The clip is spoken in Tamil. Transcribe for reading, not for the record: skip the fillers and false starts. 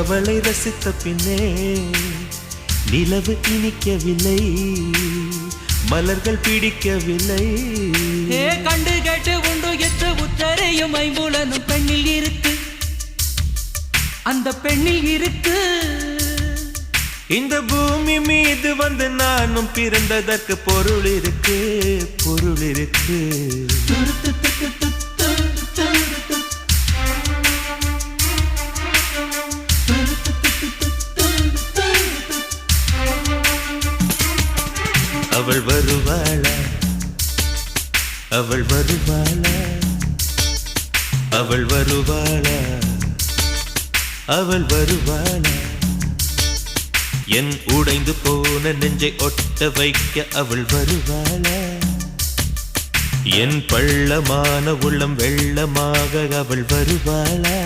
அவளை ரசித்த பின்னே நிலவு இனிக்கவில்லை, மலர்கள் பிடிக்கவில்லை. கண்டு கேட்டு உண்டு எட்டு உத்தரையும் ஐம்புலனும் பெண்ணில் இருக்கு, அந்த பெண்ணில் இருக்கு. இந்த பூமி மீது வந்து நானும் பிறந்ததற்கு பொருள் இருக்கு, பொருள் இருக்கு. அவள் வருவாளா, அவள் வருவாளா, அவள் வருவாளா, அவள் வருவாளா? என் உடைந்து போன நெஞ்சை ஒட்ட வைக்க அவள் வருவாளா? என் பள்ளமான உள்ளம் வெள்ளமாக அவள் வருவாளா?